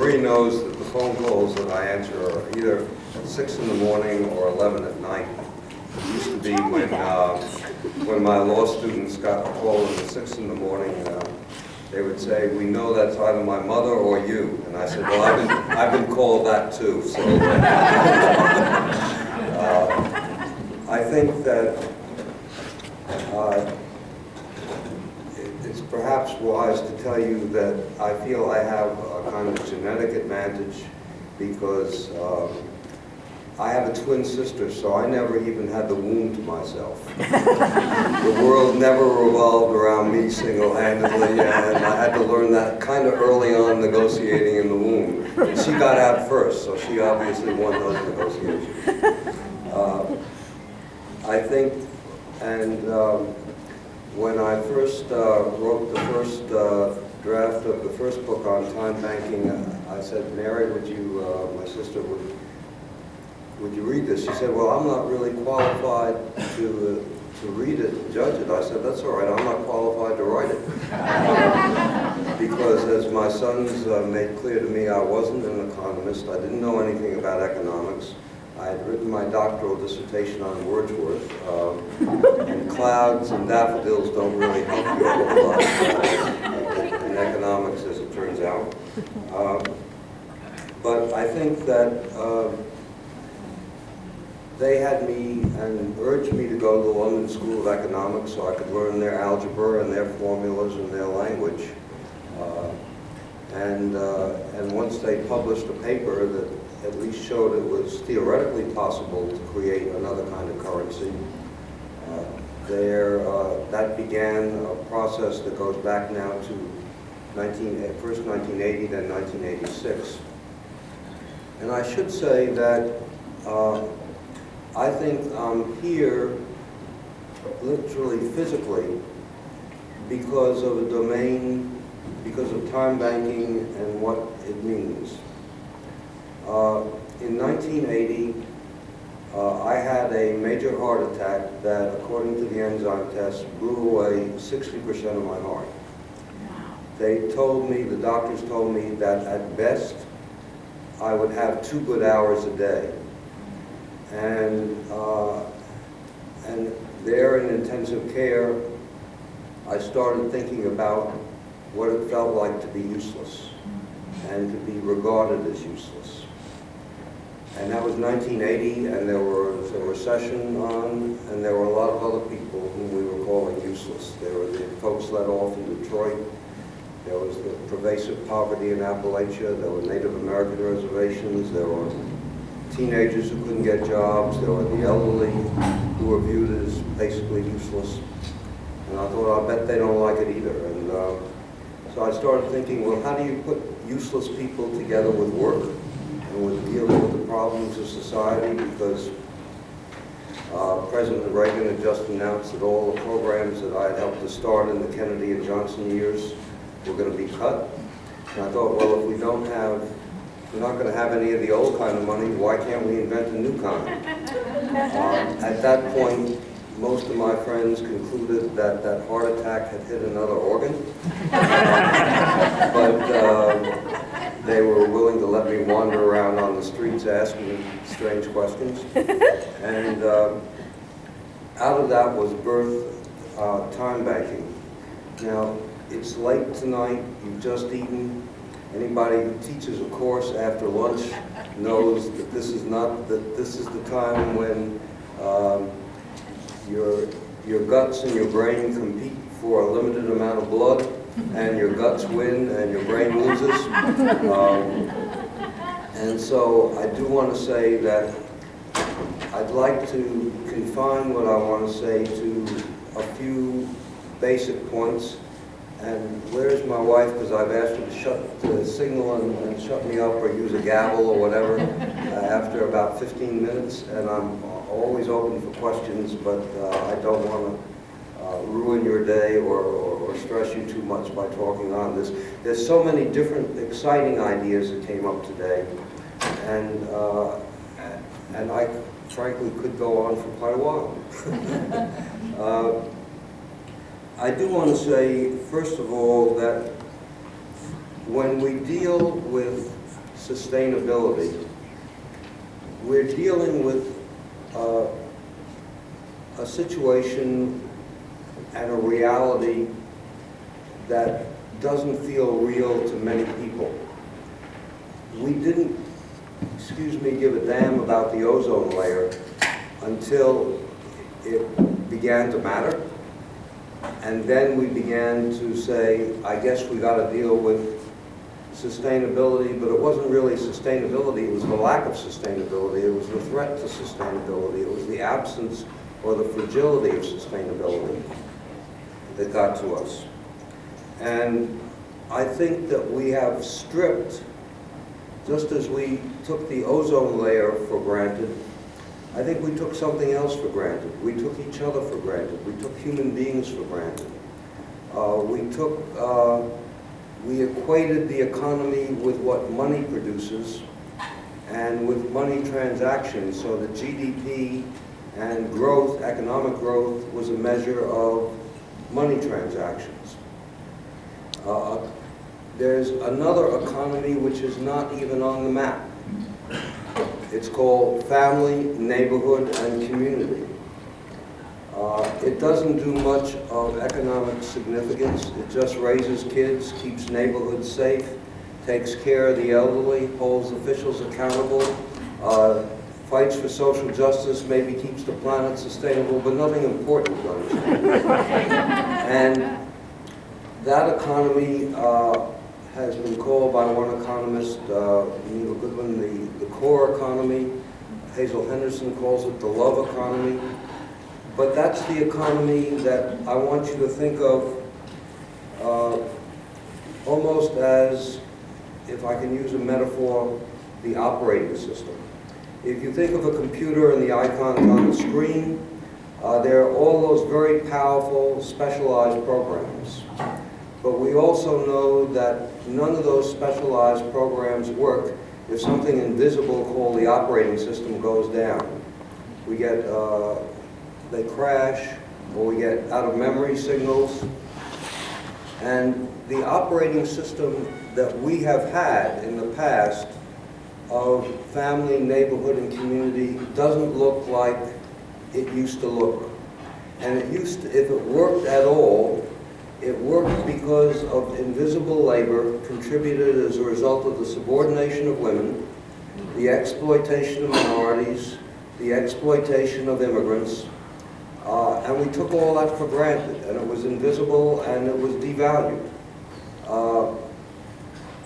Marie knows that the phone calls that I answer are either 6 in the morning or 11 at night. It used to be when my law students got a call at 6 in the morning, they would say, "We know that's either my mother or you." And I said, "Well, I've been called that too." So I think that it's perhaps wise to tell you that I feel I have a kind of genetic advantage because I have a twin sister, so I never even had the womb to myself. The world never revolved around me single-handedly, and I had to learn that kind of early on negotiating in the womb. And she got out first, so she obviously won those negotiations. I think, and when I first wrote the first draft of the first book on time banking, I said, "Mary, would you, my sister, would you read this?" She said, "Well, I'm not really qualified to read it and judge it." I said, "That's all right, I'm not qualified to write it." Because as my sons made clear to me, I wasn't an economist. I didn't know anything about economics. I had written my doctoral dissertation on Wordsworth, and clouds and daffodils don't really help you a whole lot in economics, as it turns out. But I think that they had me and urged me to go to the London School of Economics so I could learn their algebra and their formulas and their language. And once they published a paper that at least showed it was theoretically possible to create another kind of currency, that began a process that goes back now to first 1980, then 1986. And I should say that I think I'm here literally physically because of a domain, because of time banking and what it means. In 1980, I had a major heart attack that, according to the enzyme test, blew away 60% of my heart. They told me, the doctors told me, that at best I would have 2 good hours a day. And there in intensive care, I started thinking about what it felt like to be useless and to be regarded as useless. And that was 1980, and there was a recession on, and there were a lot of other people whom we were calling useless. There were the folks let off in Detroit. There was the pervasive poverty in Appalachia. There were Native American reservations. There were teenagers who couldn't get jobs. There were the elderly who were viewed as basically useless. And I thought, I bet they don't like it either. And so I started thinking, well, how do you put useless people together with work and with dealing with the problems of society? Because President Reagan had just announced that all the programs that I had helped to start in the Kennedy and Johnson years were going to be cut. And I thought, well, if we're not going to have any of the old kind of money, why can't we invent a new kind? At that point, most of my friends concluded that that heart attack had hit another organ. But they were willing to let me wander around on the streets asking strange questions. And out of that was birthed time banking. Now, it's late tonight, you've just eaten. Anybody who teaches a course after lunch knows that this is the time when your guts and your brain compete for a limited amount of blood, and your guts win and your brain loses. And so I do want to say that I'd like to confine what I want to say to a few basic points. And where's my wife? Because I've asked her to signal and shut me up or use a gavel or whatever after about 15 minutes. And I'm always open for questions, but I don't want to ruin your day or stress you too much by talking on this. There's so many different exciting ideas that came up today, and I frankly could go on for quite a while. I do want to say, first of all, that when we deal with sustainability, we're dealing with a situation and a reality that doesn't feel real to many people. We didn't, give a damn about the ozone layer until it began to matter. And then we began to say, I guess we got to deal with sustainability, but it wasn't really sustainability, it was the lack of sustainability, it was the threat to sustainability, it was the absence or the fragility of sustainability that got to us. And I think that we have stripped, just as we took the ozone layer for granted, I think we took something else for granted. We took each other for granted. We took human beings for granted. We equated the economy with what money produces and with money transactions, so that GDP and growth, economic growth, was a measure of money transactions. There's another economy which is not even on the map. It's called family, neighborhood, and community. It doesn't do much of economic significance. It just raises kids, keeps neighborhoods safe, takes care of the elderly, holds officials accountable, fights for social justice, maybe keeps the planet sustainable, but nothing important, to understand. And that economy has been called by one economist, Neil Goodman, the core economy. Hazel Henderson calls it the love economy. But that's the economy that I want you to think of almost as, if I can use a metaphor, the operating system. If you think of a computer and the icons on the screen, there are all those very powerful, specialized programs. But we also know that none of those specialized programs work if something invisible called the operating system goes down. We get, they crash, or we get out-of-memory signals. And the operating system that we have had in the past of family, neighborhood, and community doesn't look like it used to look. And it used to, if it worked at all, it worked because of invisible labor contributed as a result of the subordination of women, the exploitation of minorities, the exploitation of immigrants, and we took all that for granted, and it was invisible and it was devalued.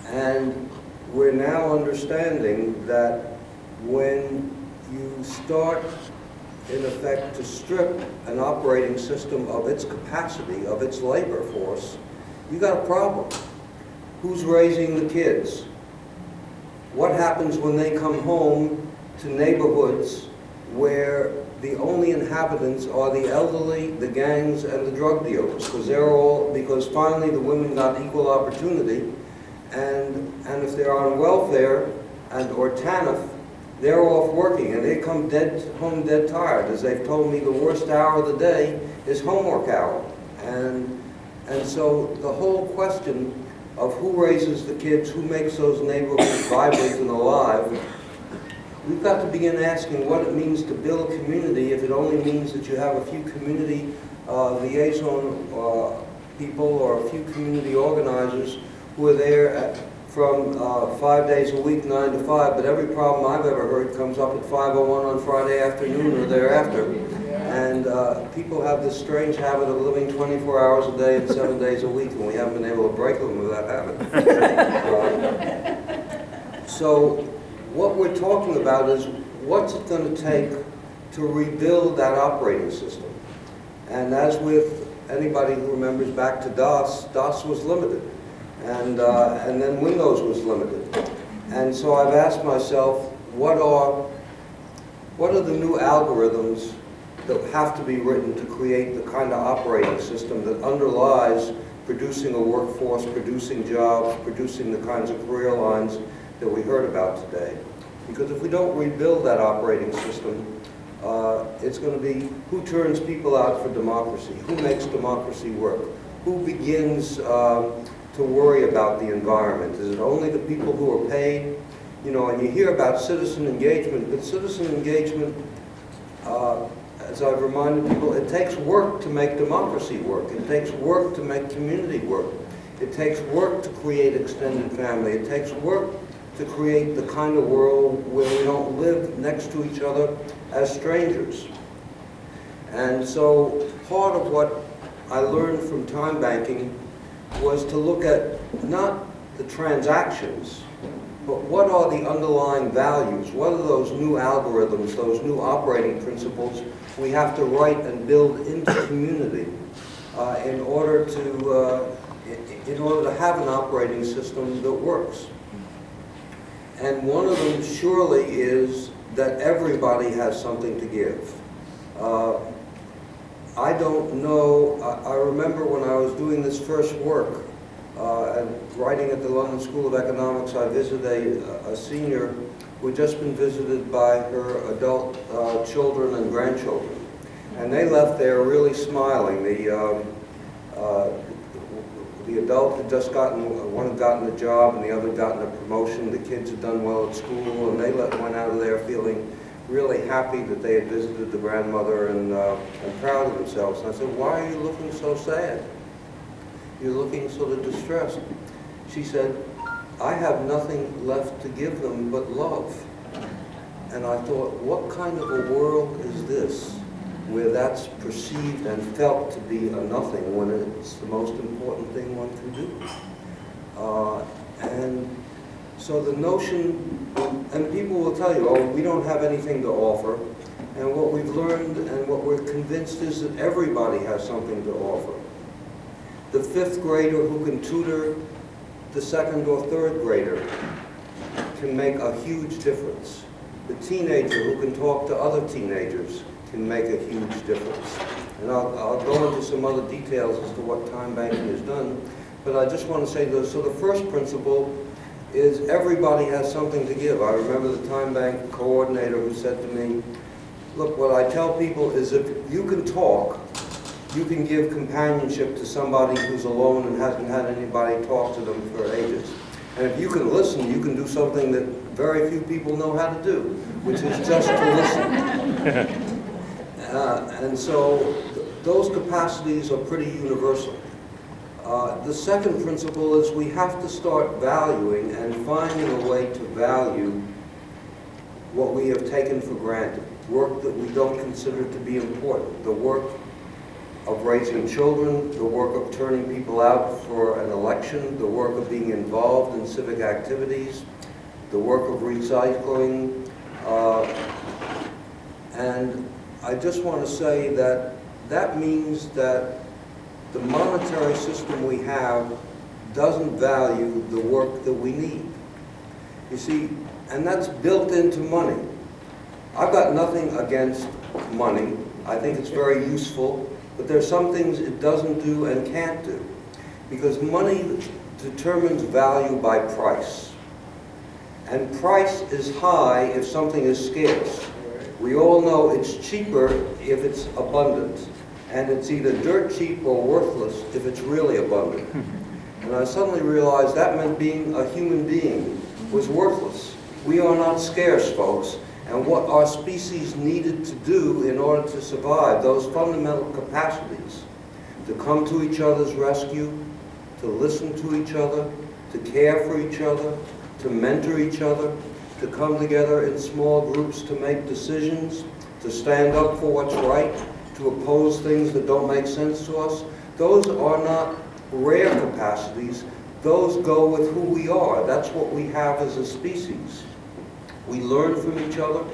And we're now understanding that when you start, in effect, to strip an operating system of its capacity, of its labor force, you got a problem. Who's raising the kids? What happens when they come home to neighborhoods where the only inhabitants are the elderly, the gangs, and the drug dealers? Because finally the women got equal opportunity, and if they're on welfare or TANF, they're off working, and they come home dead tired. As they've told me, the worst hour of the day is homework hour. And so the whole question of who raises the kids, who makes those neighborhoods vibrant and alive, we've got to begin asking what it means to build community if it only means that you have a few community liaison people or a few community organizers who are there from 5 days a week, 9 to 5, but every problem I've ever heard comes up at 5:01 on Friday afternoon or thereafter. And people have this strange habit of living 24 hours a day and 7 days a week, and we haven't been able to break them with that habit. So what we're talking about is what's it going to take to rebuild that operating system. And as with anybody who remembers back to DOS, DOS was limited. And then Windows was limited. And so I've asked myself, what are the new algorithms that have to be written to create the kind of operating system that underlies producing a workforce, producing jobs, producing the kinds of career lines that we heard about today? Because if we don't rebuild that operating system, it's going to be who turns people out for democracy, who makes democracy work, who begins to worry about the environment. Is it only the people who are paid? You know, and you hear about citizen engagement, but citizen engagement, as I've reminded people, it takes work to make democracy work. It takes work to make community work. It takes work to create extended family. It takes work to create the kind of world where we don't live next to each other as strangers. And so part of what I learned from time banking was to look at not the transactions, but what are the underlying values? What are those new algorithms, those new operating principles we have to write and build into community in order to have an operating system that works? And one of them surely is that everybody has something to give. I don't know, I remember when I was doing this first work and writing at the London School of Economics, I visited a senior who had just been visited by her adult children and grandchildren. And they left there really smiling. The adult had just one had gotten a job and the other had gotten a promotion. The kids had done well at school, and they went out of there feeling really happy that they had visited the grandmother and proud of themselves. And I said, "Why are you looking so sad? You're looking sort of distressed." She said, "I have nothing left to give them but love." And I thought, what kind of a world is this, where that's perceived and felt to be a nothing when it's the most important thing one can do? And so the notion, and people will tell you, oh, we don't have anything to offer. And what we've learned and what we're convinced is that everybody has something to offer. The fifth grader who can tutor the second or third grader can make a huge difference. The teenager who can talk to other teenagers can make a huge difference. And I'll go into some other details as to what time banking has done, but I just want to say this. So the first principle is everybody has something to give. I remember the time bank coordinator who said to me, look, what I tell people is if you can talk, you can give companionship to somebody who's alone and hasn't had anybody talk to them for ages. And if you can listen, you can do something that very few people know how to do, which is just to listen. And so those capacities are pretty universal. The second principle is we have to start valuing and finding a way to value what we have taken for granted, work that we don't consider to be important, the work of raising children, the work of turning people out for an election, the work of being involved in civic activities, the work of recycling. And I just want to say that that means that the monetary system we have doesn't value the work that we need. You see, and that's built into money. I've got nothing against money. I think it's very useful, but there's some things it doesn't do and can't do. Because money determines value by price. And price is high if something is scarce. We all know it's cheaper if it's abundant. And it's either dirt cheap or worthless if it's really abundant. And I suddenly realized that meant being a human being was worthless. We are not scarce, folks. And what our species needed to do in order to survive, those fundamental capacities, to come to each other's rescue, to listen to each other, to care for each other, to mentor each other, to come together in small groups to make decisions, to stand up for what's right, to oppose things that don't make sense to us. Those are not rare capacities. Those go with who we are. That's what we have as a species. We learn from each other.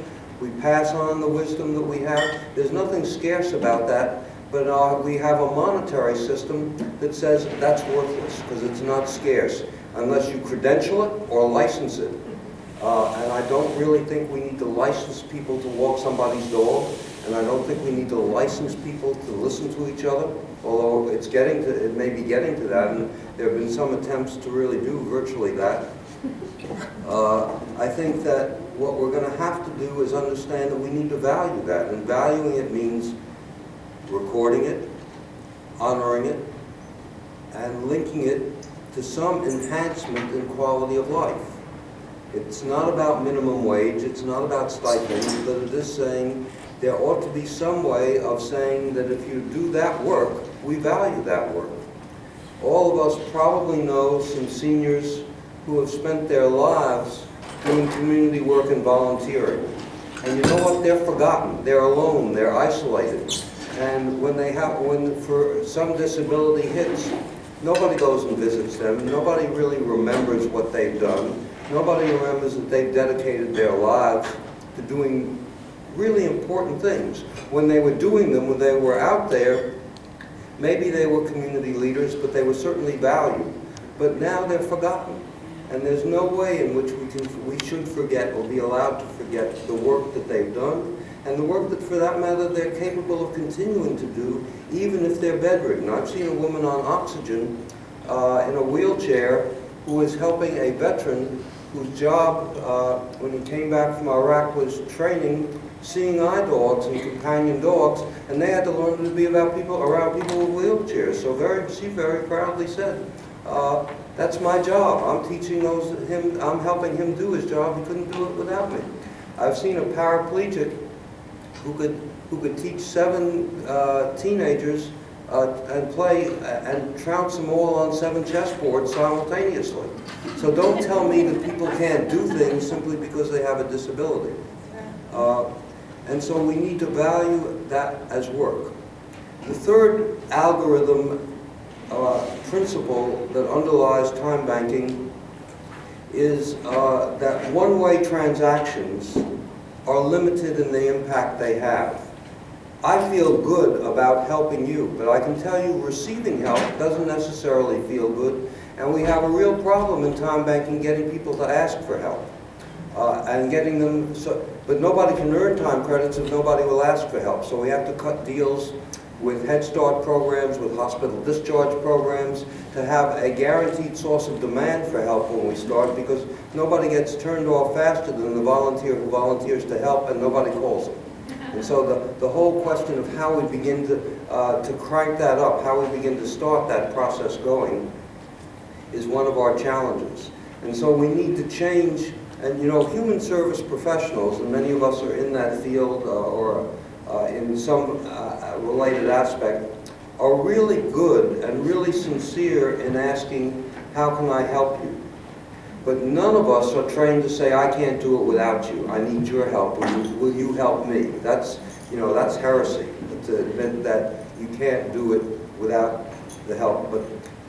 We pass on the wisdom that we have. There's nothing scarce about that, but we have a monetary system that says that's worthless because it's not scarce unless you credential it or license it. And I don't really think we need to license people to walk somebody's dog. And I don't think we need to license people to listen to each other, although it may be getting to that, and there have been some attempts to really do virtually that. I think that what we're going to have to do is understand that we need to value that, and valuing it means recording it, honoring it, and linking it to some enhancement in quality of life. It's not about minimum wage, it's not about stipends, but it is saying there ought to be some way of saying that if you do that work, we value that work. All of us probably know some seniors who have spent their lives doing community work and volunteering. And you know what? They're forgotten. They're alone. They're isolated. And when for some disability hits, nobody goes and visits them. Nobody really remembers what they've done. Nobody remembers that they've dedicated their lives to doing really important things. When they were doing them, when they were out there, maybe they were community leaders, but they were certainly valued. But now they're forgotten. And there's no way in which we should forget or be allowed to forget the work that they've done, and the work that, for that matter, they're capable of continuing to do, even if they're bedridden. I've seen a woman on oxygen in a wheelchair who is helping a veteran whose job, when he came back from Iraq, was training seeing eye dogs and companion dogs, and they had to learn to be around people with wheelchairs. So she very proudly said, that's my job. I'm teaching I'm helping him do his job. He couldn't do it without me. I've seen a paraplegic who could teach 7 teenagers and play and trounce them all on 7 chessboards simultaneously. So don't tell me that people can't do things simply because they have a disability. And so we need to value that as work. The third algorithm principle that underlies time banking is that one-way transactions are limited in the impact they have. I feel good about helping you, but I can tell you receiving help doesn't necessarily feel good, and we have a real problem in time banking getting people to ask for help. And getting them, but nobody can earn time credits if nobody will ask for help. So we have to cut deals with Head Start programs, with hospital discharge programs, to have a guaranteed source of demand for help when we start, because nobody gets turned off faster than the volunteer who volunteers to help and nobody calls them. And so the whole question of how we begin to crank that up, how we begin to start that process going, is one of our challenges. And so we need to change. And you know, human service professionals, and many of us are in that field or in some related aspect, are really good and really sincere in asking, how can I help you? But none of us are trained to say, I can't do it without you. I need your help. Will you help me? That's heresy, to admit that you can't do it without the help. But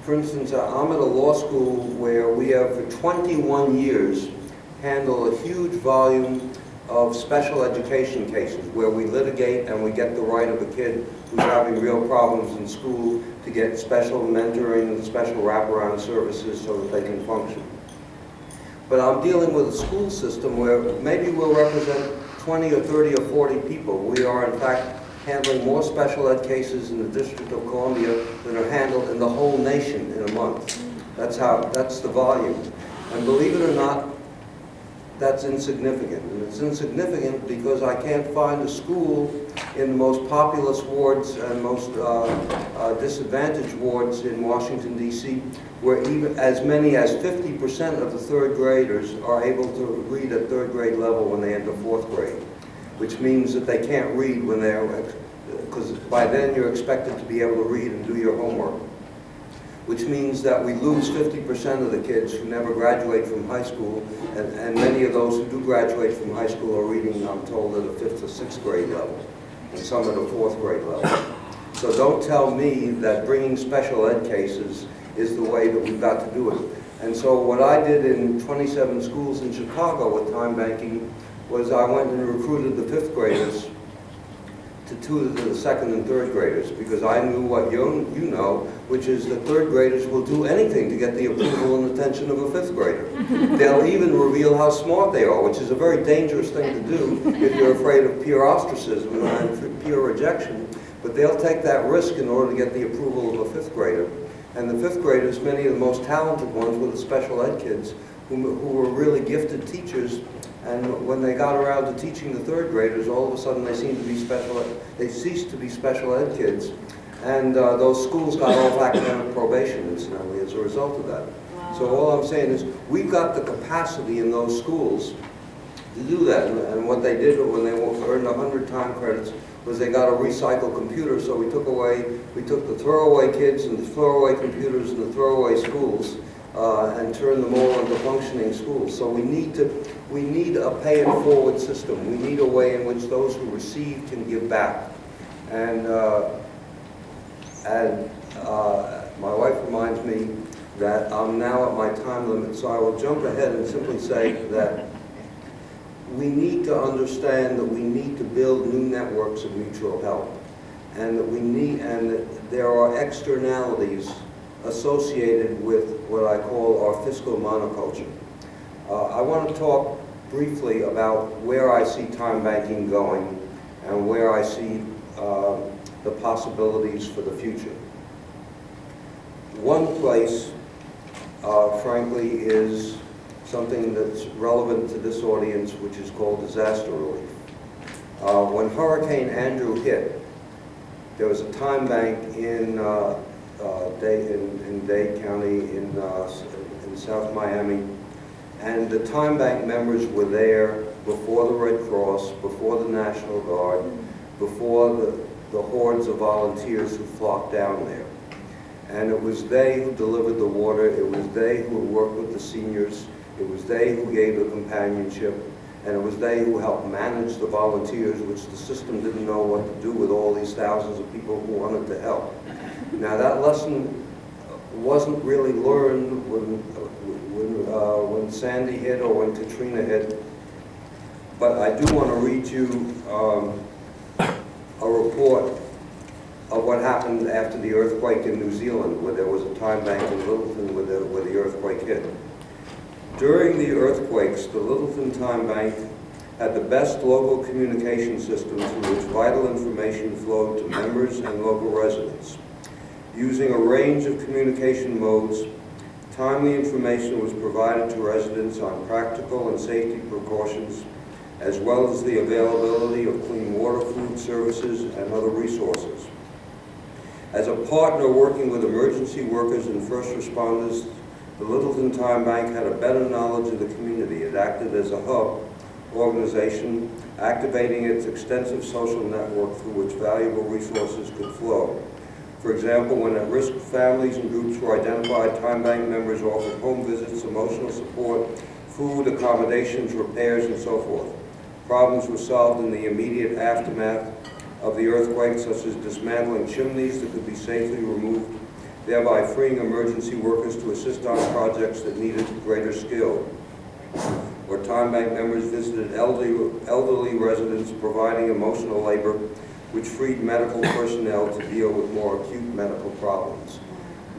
for instance, I'm at a law school where we have for 21 years handle a huge volume of special education cases where we litigate and we get the right of a kid who's having real problems in school to get special mentoring and special wraparound services so that they can function. But I'm dealing with a school system where maybe we'll represent 20 or 30 or 40 people. We are, in fact, handling more special ed cases in the District of Columbia than are handled in the whole nation in a month. That's the volume. And believe it or not, that's insignificant. And it's insignificant because I can't find a school in the most populous wards and most disadvantaged wards in Washington, D.C., where even as many as 50% of the 3rd graders are able to read at 3rd grade level when they enter 4th grade, which means that they can't read when they're, because by then you're expected to be able to read and do your homework. Which means that we lose 50% of the kids who never graduate from high school, and many of those who do graduate from high school are reading, I'm told, at a 5th or 6th grade level, and some at a 4th grade level. So don't tell me that bringing special ed cases is the way that we've got to do it. And so what I did in 27 schools in Chicago with time banking was I went and recruited the 5th graders to tutor the 2nd and 3rd graders, because I knew what you know, which is that 3rd graders will do anything to get the approval and attention of a 5th grader. They'll even reveal how smart they are, which is a very dangerous thing to do if you're afraid of peer ostracism and peer rejection. But they'll take that risk in order to get the approval of a 5th grader. And the 5th graders, many of the most talented ones were the special ed kids who were really gifted teachers. And when they got around to teaching the 3rd graders, all of a sudden they seemed to be they ceased to be special ed kids. And those schools got off academic probation, incidentally, as a result of that. Wow. So all I'm saying is, we've got the capacity in those schools to do that. And what they did when they earned 100 time credits was they got a recycled computer, so we took the throwaway kids and the throwaway computers and the throwaway schools and turned them all into functioning schools. So we need a pay-it-forward system. We need a way in which those who receive can give back. And my wife reminds me that I'm now at my time limit, so I will jump ahead and simply say that we need to understand that we need to build new networks of mutual help, and that there are externalities associated with what I call our fiscal monoculture. I want to talk briefly about where I see time banking going and where I see the possibilities for the future. One place, frankly, is something that's relevant to this audience, which is called disaster relief. When Hurricane Andrew hit, there was a time bank in Dade County in South Miami, and the time bank members were there before the Red Cross, before the National Guard, before the hordes of volunteers who flocked down there. And it was they who delivered the water, it was they who worked with the seniors, it was they who gave the companionship, and it was they who helped manage the volunteers, which the system didn't know what to do with all these thousands of people who wanted to help. Now that lesson wasn't really learned when Sandy hit or when Katrina hit, but I do want to read you a report of what happened after the earthquake in New Zealand, where there was a time bank in Littleton where the earthquake hit. During the earthquakes, the Littleton Time Bank had the best local communication system through which vital information flowed to members and local residents. Using a range of communication modes, timely information was provided to residents on practical and safety precautions, as well as the availability of clean water, food services, and other resources. As a partner working with emergency workers and first responders, the Littleton Time Bank had a better knowledge of the community. It acted as a hub organization, activating its extensive social network through which valuable resources could flow. For example, when at-risk families and groups were identified, Time Bank members offered home visits, emotional support, food, accommodations, repairs, and so forth. Problems were solved in the immediate aftermath of the earthquake, such as dismantling chimneys that could be safely removed, thereby freeing emergency workers to assist on projects that needed greater skill. Or Time Bank members visited elderly residents, providing emotional labor, which freed medical personnel to deal with more acute medical problems.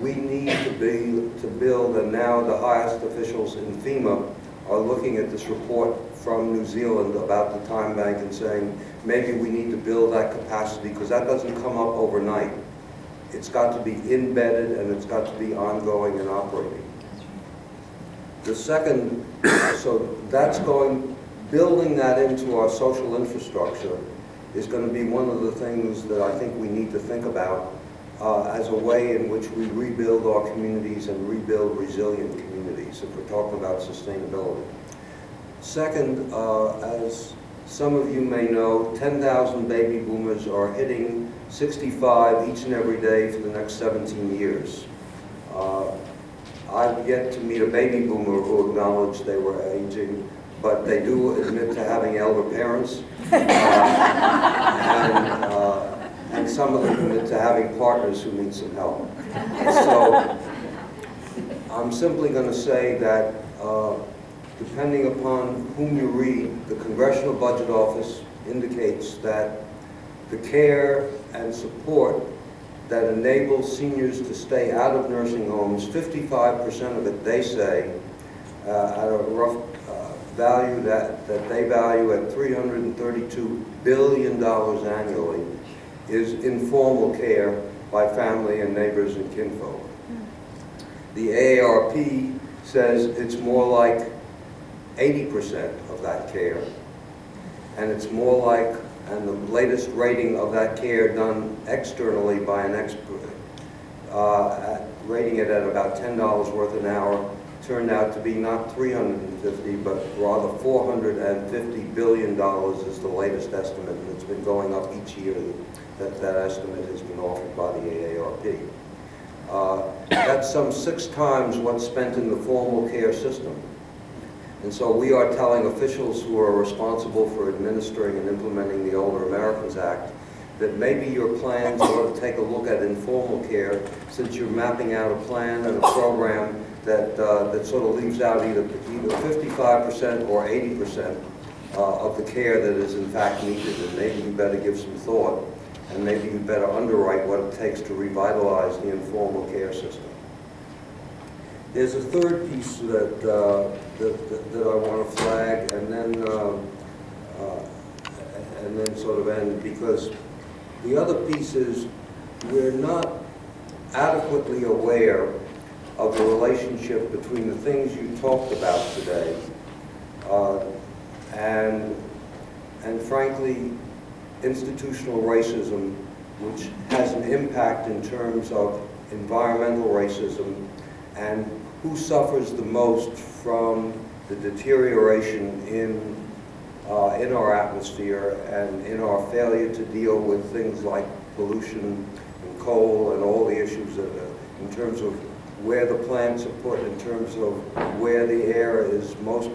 We need to build, and now the highest officials in FEMA are looking at this report from New Zealand about the time bank and saying, maybe we need to build that capacity, because that doesn't come up overnight. It's got to be embedded, and it's got to be ongoing and operating. The second, so that's building that into our social infrastructure is going to be one of the things that I think we need to think about as a way in which we rebuild our communities and rebuild resilient communities, if we're talking about sustainability. Second, as some of you may know, 10,000 baby boomers are hitting 65 each and every day for the next 17 years. I've yet to meet a baby boomer who acknowledged they were aging, but they do admit to having elder parents, and some of them admit to having partners who need some help. So I'm simply going to say that depending upon whom you read, the Congressional Budget Office indicates that the care and support that enables seniors to stay out of nursing homes, 55% of it, they say, at a rough value that they value at $332 billion annually, is informal care by family and neighbors and kinfolk. The AARP says it's more like 80% of that care, and it's more like, and the latest rating of that care done externally by an expert, rating it at about $10 worth an hour, turned out to be not 350, but rather $450 billion is the latest estimate, and it's been going up each year. That estimate has been offered by the AARP. That's some 6 times what's spent in the formal care system. And so we are telling officials who are responsible for administering and implementing the Older Americans Act that maybe your plans ought to take a look at informal care, since you're mapping out a plan and a program that sort of leaves out either 55% or 80% of the care that is in fact needed. And maybe you better give some thought, and maybe you better underwrite what it takes to revitalize the informal care system. There's a third piece that I want to flag, and then sort of end, because the other piece is we're not adequately aware of the relationship between the things you talked about today and frankly, institutional racism, which has an impact in terms of environmental racism, and who suffers the most from the deterioration in our atmosphere and in our failure to deal with things like pollution and coal and all the issues in terms of where the plants are put, in terms of where the air is most